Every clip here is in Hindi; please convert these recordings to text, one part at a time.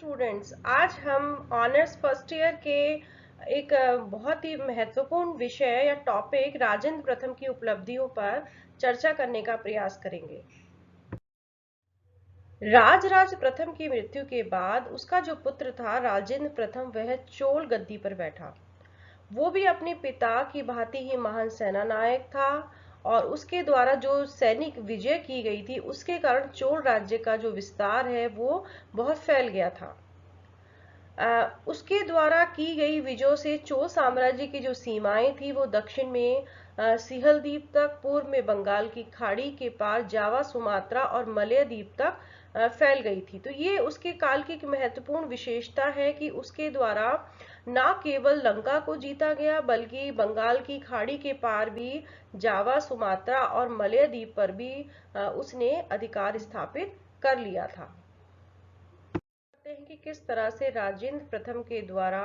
स्टूडेंट्स, आज हम ऑनर्स फर्स्ट ईयर के एक बहुत ही महत्वपूर्ण विषय या टॉपिक राजेंद्र प्रथम की उपलब्धियों पर चर्चा करने का प्रयास करेंगे। राजराज प्रथम की मृत्यु के बाद उसका जो पुत्र था राजेंद्र प्रथम, वह चोल गद्दी पर बैठा। वो भी अपने पिता की भांति ही महान सेना नायक था और उसके द्वारा जो सैनिक विजय की गई थी उसके कारण चोल राज्य का जो विस्तार है वो बहुत फैल गया था। उसके द्वारा की गई विजयों से चोल साम्राज्य की जो सीमाएं थी वो दक्षिण में सिहल द्वीप तक, पूर्व में बंगाल की खाड़ी के पार जावा, सुमात्रा और मलय द्वीप तक फैल गई थी। तो ये उसके काल की एक महत्वपूर्ण विशेषता है कि उसके द्वारा न केवल लंका को जीता गया बल्कि बंगाल की खाड़ी के पार भी जावा, सुमात्रा और मलय द्वीप पर भी उसने अधिकार स्थापित कर लिया था। हैं कि किस तरह से राजेंद्र प्रथम के द्वारा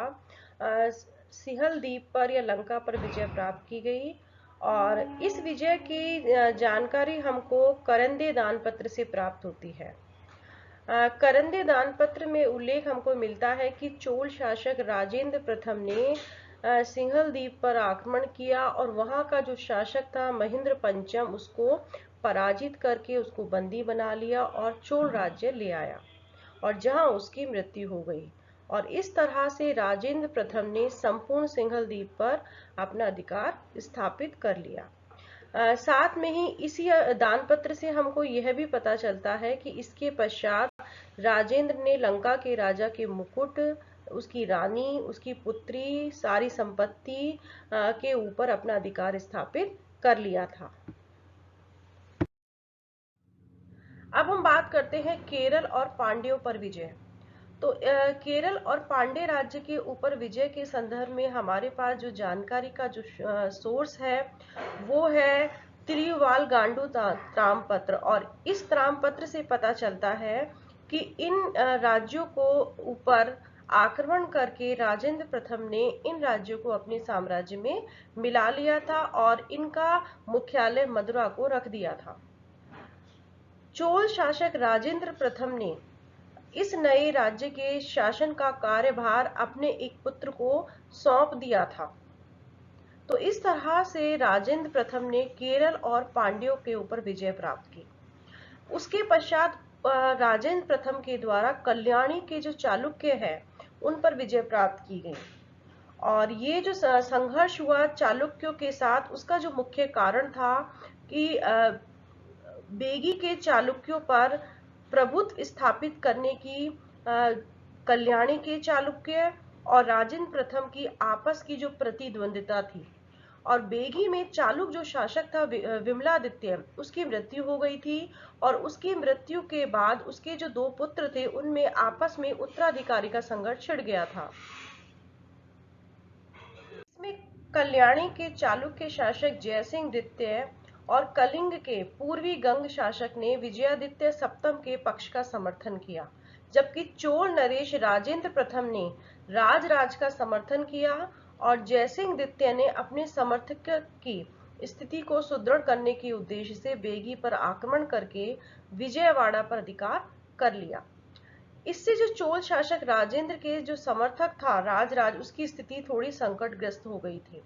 सिहल द्वीप पर या लंका पर विजय प्राप्त की गई, और इस विजय की जानकारी हमको करंदे दान पत्र से प्राप्त होती है। करंदे दान पत्र में उल्लेख हमको मिलता है कि चोल शासक राजेंद्र प्रथम ने सिंहल द्वीप पर आक्रमण किया और वहां का जो शासक था महेंद्र पंचम, उसको पराजित करके उसको बंदी बना लिया और चोल राज्य ले आया और जहां उसकी मृत्यु हो गई। और इस तरह से राजेंद्र प्रथम ने संपूर्ण सिंहल द्वीप पर अपना अधिकार स्थापित कर लिया। साथ में ही इसी दान पत्र से हमको यह भी पता चलता है कि इसके पश्चात राजेंद्र ने लंका के राजा के मुकुट, उसकी रानी, उसकी पुत्री, सारी संपत्ति के ऊपर अपना अधिकार स्थापित कर लिया था। अब हम बात करते हैं केरल और पांड्यों पर विजय। तो केरल और पांड्य राज्य के ऊपर विजय के संदर्भ में हमारे पास जो जानकारी का जो सोर्स है वो है तिरुवाल गांडू ताम्रपत्र, और इस ताम्रपत्र से पता चलता है कि इन राज्यों को ऊपर आक्रमण करके राजेंद्र प्रथम ने इन राज्यों को अपने साम्राज्य में मिला लिया था और इनका मुख्यालय मदुरा को रख दिया था। चोल शासक राजेंद्र प्रथम ने इस नए राज्य के शासन का कार्यभार अपने एक पुत्र को सौंप दिया था। तो इस तरह से राजेंद्र प्रथम ने केरल और पांड्यों के ऊपर विजय प्राप्त की। उसके पश्चात राजेंद्र प्रथम के द्वारा कल्याणी के जो चालुक्य है उन पर विजय प्राप्त की गई, और ये जो संघर्ष हुआ चालुक्यों के साथ, उसका जो मुख्य कारण था कि बेगी के चालुक्यों पर प्रभुत्व स्थापित करने की कल्याणी के चालुक्य और राजेंद्र प्रथम की आपस की जो प्रतिद्वंदिता थी, और बेगी में चालुक जो शासक था विमलादित्य, उसकी मृत्यु हो गई थी और उसकी मृत्यु के बाद उसके जो दो पुत्र थे उनमें आपस में उत्तराधिकारी का संघर्ष छिड़ गया था। इसमें कल्याणी के चालुक्य शासक जयसिंह द्वितीय और कलिंग के पूर्वी गंग शासक ने विजयादित्य सप्तम के पक्ष का समर्थन किया, जबकि चोल नरेश राजेंद्र प्रथम ने राजराज का समर्थन किया और जयसिंह द्वितीय ने अपने समर्थक की स्थिति को सुदृढ़ करने के उद्देश्य से बेगी पर आक्रमण करके विजयवाड़ा पर अधिकार कर लिया। इससे जो चोल शासक राजेंद्र के जो समर्थक था राजराज, उसकी स्थिति थोड़ी संकटग्रस्त हो गई थी।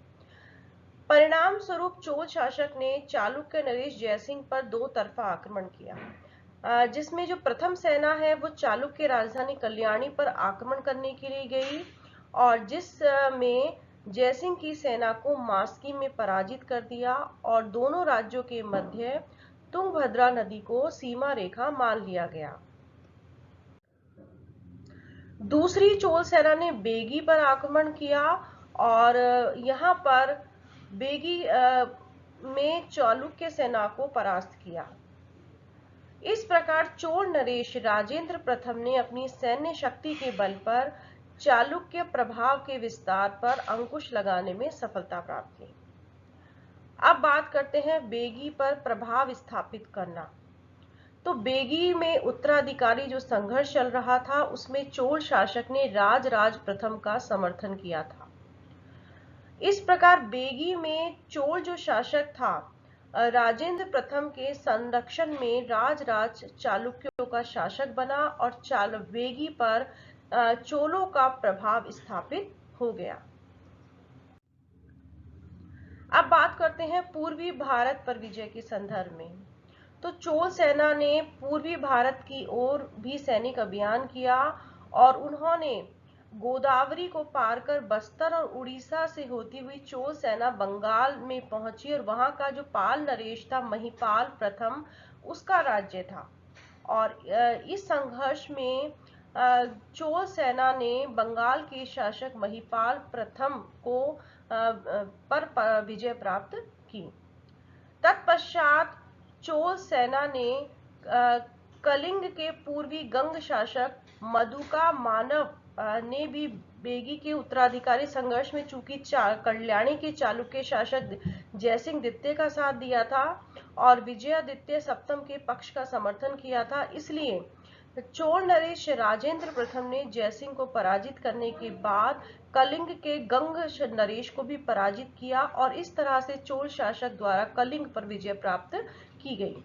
परिणाम स्वरूप चोल शासक ने चालुक्य नरेश जयसिंह पर दो तरफा आक्रमण किया, जिसमें जो प्रथम सेना है वो चालुक्य राजधानी कल्याणी पर आक्रमण करने के लिए गई और जिसमें जयसिंह की सेना को मास्की में पराजित कर दिया और दोनों राज्यों के मध्य तुंगभद्रा नदी को सीमा रेखा मान लिया गया। दूसरी चोल सेना ने बेगी पर आक्रमण किया और यहाँ पर बेगी में चालुक्य सेना को परास्त किया। इस प्रकार चोल नरेश राजेंद्र प्रथम ने अपनी सैन्य शक्ति के बल पर चालुक्य प्रभाव के विस्तार पर अंकुश लगाने में सफलता प्राप्त की। अब बात करते हैं बेगी पर प्रभाव स्थापित करना। तो बेगी में उत्तराधिकारी जो संघर्ष चल रहा था उसमें चोल शासक ने राजराज प्रथम का समर्थन किया था। इस प्रकार बेगी में चोल जो शासक था राजेंद्र प्रथम के संरक्षण में राजराज चालुक्यों का शासक बना और बेगी पर चोलों का प्रभाव स्थापित हो गया। अब बात करते हैं पूर्वी भारत पर विजय के संदर्भ में। तो चोल सेना ने पूर्वी भारत की ओर भी सैनिक अभियान किया और उन्होंने गोदावरी को पार कर बस्तर और उड़ीसा से होती हुई चोल सेना बंगाल में पहुंची और वहां का जो पाल नरेश था, महिपाल प्रथम, उसका राज्य था। और इस संघर्ष में चोल सेना ने बंगाल के शासक महिपाल प्रथम को पर विजय प्राप्त की। तत्पश्चात चोल सेना ने कलिंग के पूर्वी गंग शासक मधुका मानव ने भी बेगी के उत्तराधिकारी संघर्ष में चूंकि कल्याणी के चालुक्य शासक जयसिंह द्वितीय का साथ दिया था और विजयादित्य सप्तम के पक्ष का समर्थन किया था, इसलिए चोल नरेश राजेंद्र प्रथम ने जयसिंह को पराजित करने के बाद कलिंग के गंग नरेश को भी पराजित किया और इस तरह से चोल शासक द्वारा कलिंग पर विजय प्राप्त की गई।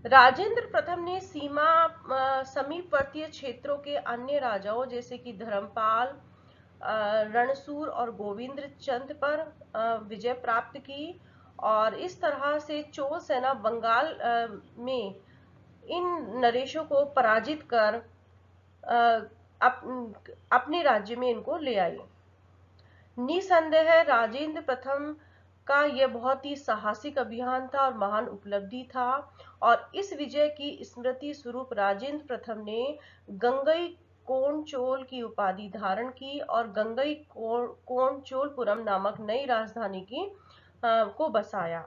राजेंद्र प्रथम ने समीपवर्तीय क्षेत्रों के अन्य राजाओं जैसे कि धर्मपाल, रणसूर और गोविंद चंद पर विजय प्राप्त की और इस तरह से चोल सेना बंगाल में इन नरेशों को पराजित कर अपने राज्य में इनको ले आई। निसंदेह राजेंद्र प्रथम का यह बहुत ही साहसिक अभियान था और महान उपलब्धि था और इस विजय की स्मृति स्वरूप राजेंद्र प्रथम ने गंगई कोणचोल की उपाधि धारण की और गंगई कोणचोलपुरम नामक नई राजधानी को बसाया।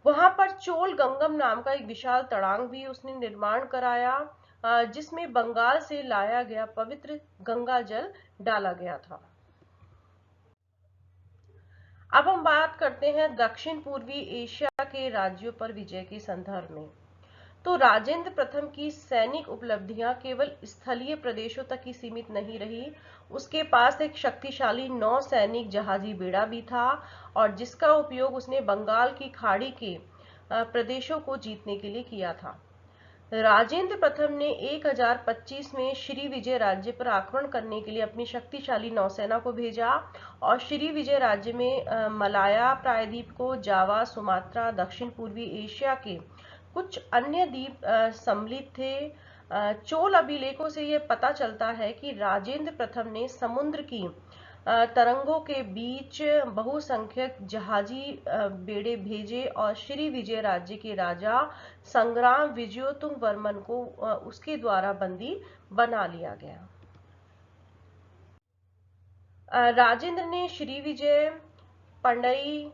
वहां पर चोल गंगम नाम का एक विशाल तड़ांग भी उसने निर्माण कराया जिसमें बंगाल से लाया गया पवित्र गंगा जल डाला गया था। अब हम बात करते हैं दक्षिण पूर्वी एशिया के राज्यों पर विजय के संदर्भ में। तो राजेंद्र प्रथम की सैनिक उपलब्धियां केवल स्थलीय प्रदेशों तक ही सीमित नहीं रही, उसके पास एक शक्तिशाली नौसैनिक जहाजी बेड़ा भी था और जिसका उपयोग उसने बंगाल की खाड़ी के प्रदेशों को जीतने के लिए किया था। राजेंद्र प्रथम ने 1025 में श्री विजय राज्य पर आक्रमण करने के लिए अपनी शक्तिशाली नौसेना को भेजा और श्री विजय राज्य में मलाया प्रायद्वीप को, जावा, सुमात्रा, दक्षिण पूर्वी एशिया के कुछ अन्य द्वीप सम्मिलित थे। चोल अभिलेखों से यह पता चलता है कि राजेंद्र प्रथम ने समुद्र की तरंगों के बीच बहुसंख्यक जहाजी बेड़े भेजे और श्री विजय राज्य के राजा संग्राम विजयोतुंग वर्मन को उसके द्वारा बंदी बना लिया गया। राजेंद्र ने श्री विजय, पंडई,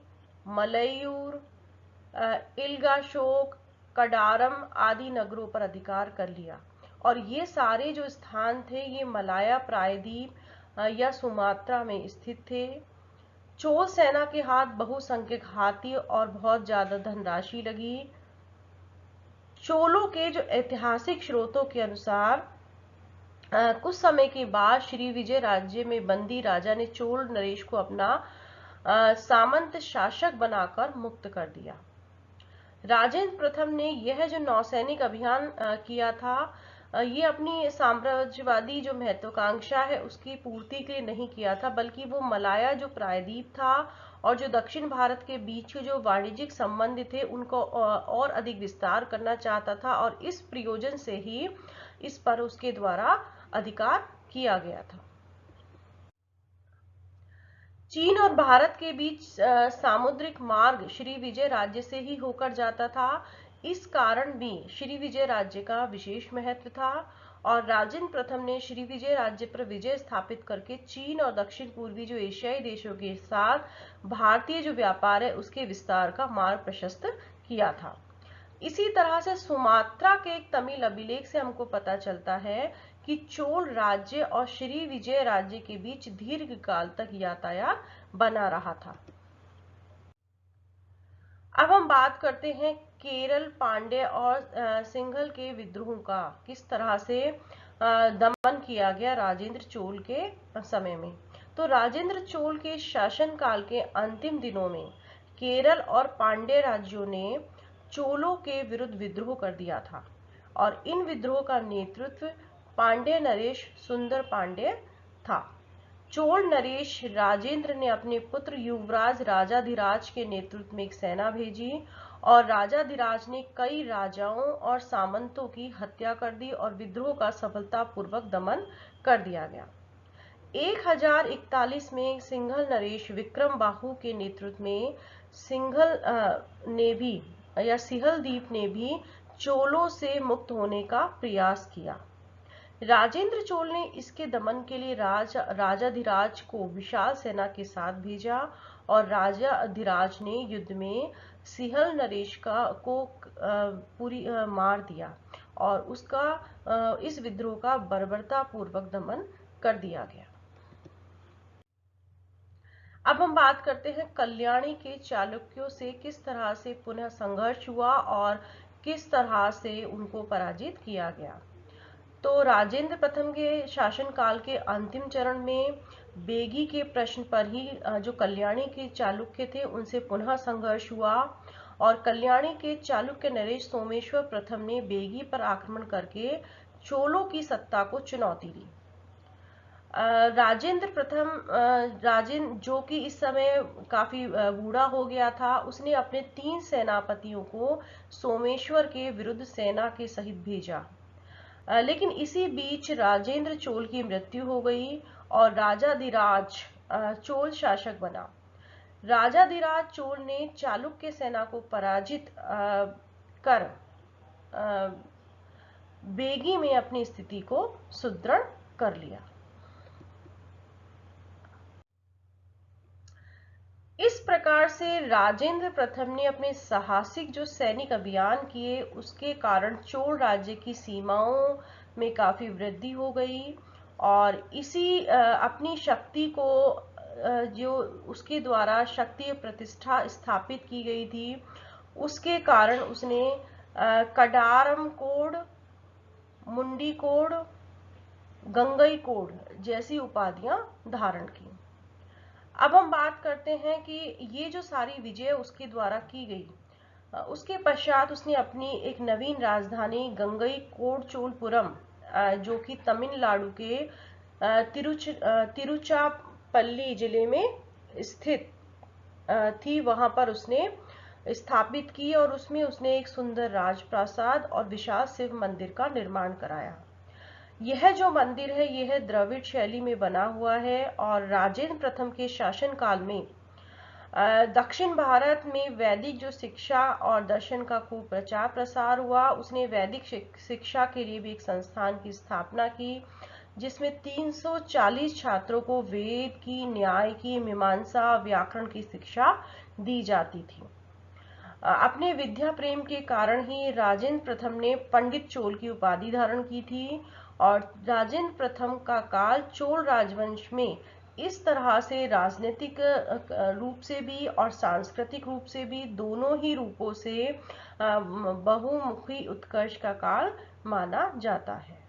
मलयूर, इल्गाशोक, कडारम आदि नगरों पर अधिकार कर लिया और ये सारे जो स्थान थे ये मलाया प्रायद्वीप या सुमात्रा में स्थित थे। चोल सेना के हाथ बहुसंख्यक हाथी और बहुत ज्यादा धनराशि लगी। चोलों के जो ऐतिहासिक स्रोतों के अनुसार कुछ समय के बाद श्री विजय राज्य में बंदी राजा ने चोल नरेश को अपना सामंत शासक बनाकर मुक्त कर दिया। राजेंद्र प्रथम ने यह जो नौसैनिक अभियान किया था ये अपनी साम्राज्यवादी जो महत्वाकांक्षा है उसकी पूर्ति के लिए नहीं किया था, बल्कि वो मलाया जो प्रायद्वीप था और जो दक्षिण भारत के बीच के जो वाणिज्यिक संबंध थे उनको और अधिक विस्तार करना चाहता था और इस प्रयोजन से ही इस पर उसके द्वारा अधिकार किया गया था। चीन और भारत के बीच सामुद्रिक मार्ग श्री विजय राज्य से ही होकर जाता था, इस कारण भी श्री विजय राज्य का विशेष महत्व था और राजेंद्र प्रथम ने श्री विजय राज्य पर विजय स्थापित करके चीन और दक्षिण पूर्वी जो एशियाई देशों के साथ भारतीय जो व्यापार है उसके विस्तार का मार्ग प्रशस्त किया था। इसी तरह से सुमात्रा के एक तमिल अभिलेख से हमको पता चलता है कि चोल राज्य और श्री विजय राज्य के बीच दीर्घ काल तक यातायात बना रहा था। अब हम बात करते हैं केरल पांड्य और सिंघल के विद्रोहों का किस तरह से दमन किया गया राजेंद्र चोल के समय में। तो राजेंद्र चोल के शासनकाल के अंतिम दिनों में केरल और पांड्य राज्यों ने चोलों के विरुद्ध विद्रोह कर दिया था और इन विद्रोह का नेतृत्व पांड्य नरेश सुंदर पांड्य था। चोल नरेश राजेंद्र ने अपने पुत्र युवराज राजाधिराज के नेतृत्व में एक सेना भेजी और राजाधिराज ने कई राजाओं और सामंतों की हत्या कर दी और विद्रोह का सफलतापूर्वक दमन कर दिया गया। 1041 में सिंघल नरेश विक्रम बाहु के नेतृत्व में सिंघल ने भी या सिहल द्वीप ने भी चोलों से मुक्त होने का प्रयास किया। राजेंद्र चोल ने इसके दमन के लिए राजाधिराज को विशाल सेना के साथ भेजा और राजाधिराज ने युद्ध में सिहल नरेश को पूरी मार दिया और उसका इस विद्रोह का बर्बरतापूर्वक दमन कर दिया गया। अब हम बात करते हैं कल्याणी के चालुक्यों से किस तरह से पुनः संघर्ष हुआ और किस तरह से उनको पराजित किया गया। तो राजेंद्र प्रथम के शासनकाल के अंतिम चरण में बेगी के प्रश्न पर ही जो कल्याणी के चालुक्य थे उनसे पुनः संघर्ष हुआ और कल्याणी के चालुक्य नरेश सोमेश्वर प्रथम ने बेगी पर आक्रमण करके चोलों की सत्ता को चुनौती दी। राजेंद्र प्रथम जो कि इस समय काफी बूढ़ा हो गया था, उसने अपने 3 सेनापतियों को सोमेश्वर के विरुद्ध सेना के सहित भेजा। लेकिन इसी बीच राजेंद्र चोल की मृत्यु हो गई और राजाधिराज चोल शासक बना। राजाधिराज चोल ने चालुक्य सेना को पराजित कर बेगी में अपनी स्थिति को सुदृढ़ कर लिया। इस प्रकार से राजेंद्र प्रथम ने अपने साहसिक जो सैनिक अभियान किए उसके कारण चोल राज्य की सीमाओं में काफी वृद्धि हो गई और इसी अपनी शक्ति को जो उसके द्वारा शक्ति प्रतिष्ठा स्थापित की गई थी उसके कारण उसने कडारम कोड, मुंडी कोड, गंगई कोड जैसी उपाधियां धारण की। अब हम बात करते हैं कि ये जो सारी विजय उसके द्वारा की गई, उसके पश्चात उसने अपनी एक नवीन राजधानी गंगई कोडचोलपुरम जो कि तमिलनाडु के तिरुचिरापल्ली जिले में स्थित थी, वहां पर उसने स्थापित की और उसमें उसने एक सुंदर राजप्रासाद और विशाल शिव मंदिर का निर्माण कराया। यह जो मंदिर है यह द्रविड़ शैली में बना हुआ है और राजेंद्र प्रथम के शासनकाल में दक्षिण भारत में वैदिक जो शिक्षा और दर्शन का खूब प्रचार प्रसार हुआ। उसने वैदिक शिक्षा के लिए भी एक संस्थान की स्थापना की जिसमें 340 छात्रों को वेद की, न्याय की, मीमांसा, व्याकरण की शिक्षा दी जाती थी। अपने विद्या प्रेम के कारण ही राजेंद्र प्रथम ने पंडित चोल की उपाधि धारण की थी और राजेंद्र प्रथम का काल चोल राजवंश में इस तरह से राजनीतिक रूप से भी और सांस्कृतिक रूप से भी दोनों ही रूपों से बहुमुखी उत्कर्ष का काल माना जाता है।